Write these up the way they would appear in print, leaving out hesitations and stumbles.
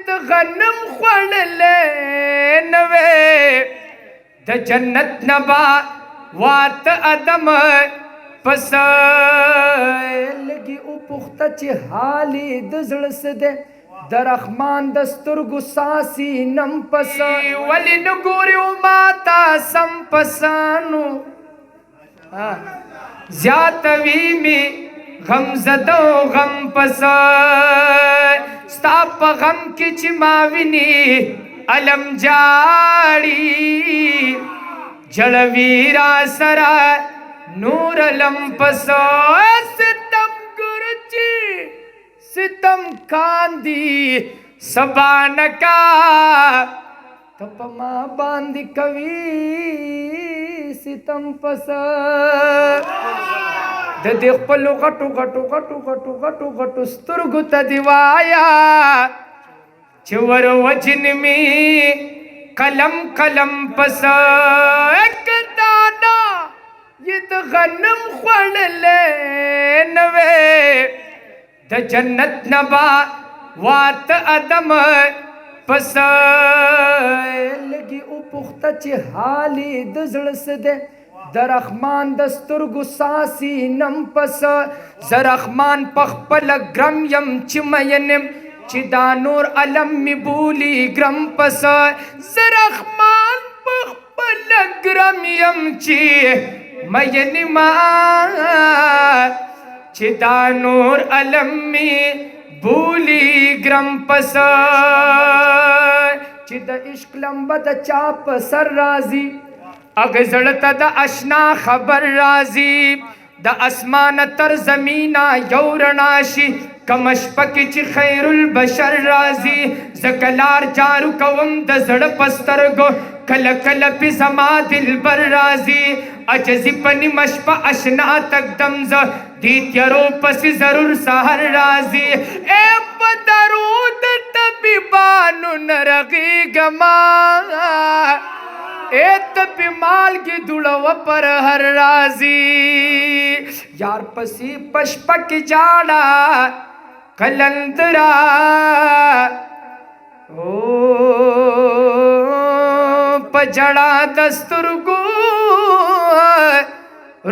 د غنم خوړلې نوې د جنت نبا وات ادم پس لګي او پخته چې حالې د زړه څه دی د رحمان د سترګو ساسي نم پس ولې نه ګورې او ماته سم پسانو زیاتوي مې غم زده او غم پس ستا په غم کې چې ما ویني علم جاړي جړوي را سره نور علم پس ستم ګرچی ستم کاندي سبانکا تپ ما باندې کوي ستم پس د دې خپل غټو غټو غټو غټو غټو غټو سترګو ته دی وایا چې ور وجن می قلم قلم پس کدانا یہ د غنم خوړلې نوې د جنت نبا وات ادم پس لګي او پخته چې حالې د زړه څه دی د رحمان د سترګو ساسي نم پس ز رحمان په خپل ګرم یم چې مینم چې دا نور علم می بولی ګرم پس ز رحمان په خپل ګرم یم چې مینم چې دا نور علم می بولی ګرم پس چې د عشق لمبه د چا په سر راځي اگه زړه د اشنا خبر راځي د اسمان تر زمینا یو رڼا شي کم شپه کې چې خیر البشر راځي زکلار جارو کوم د زړه په سترګو کله کله پې زما دلبر راځي عجزي په نیمه شپه اشنا تک دم زه دې تیارو پسې ضرور سحر راځي ای په درود طبیبانو نه رغېږمه اے تپی مال کی دوڑا پر ہر رازی یار پسی پشپک جاڑا کلندرا او پجڑا دسترگو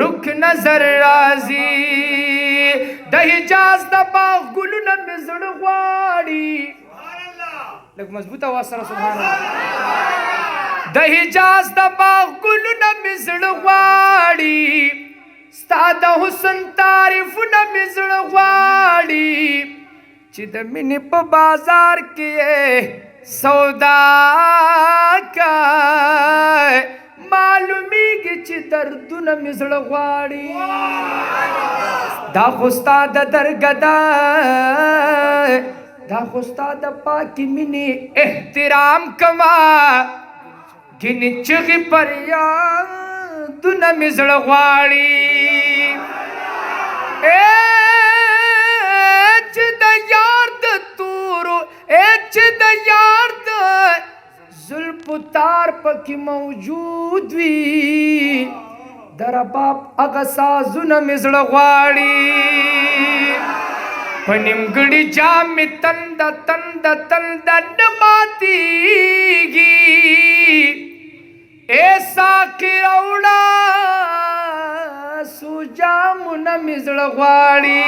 رک نظر رازی د حجاز د باغ گلونه مې زړه غواړي لږ مضبوطه آواز سره سبحان الله د حجاز د باغ ګلونه مې زړه غواړي ستا د حسن تعریفونه مې زړه غواړي چې د مینې په بازار کې سودا کوي معلومیږي چې دردونه مې زړه غواړي دا خو ستا د درګه ده دا خو ستا د پاکې مینې احترام کوه گنی چغی پر یادونه مې زړه غواړي چې د یار د تورو چې د یار د زلفو تار پکې موجود وي د رباب هغه سازونه مې زړه غواړي په نیمګړي جام مې تنده تنده تنده نه ماتېږي اے ساقي راوړه سو جامونه مې زړه غواړي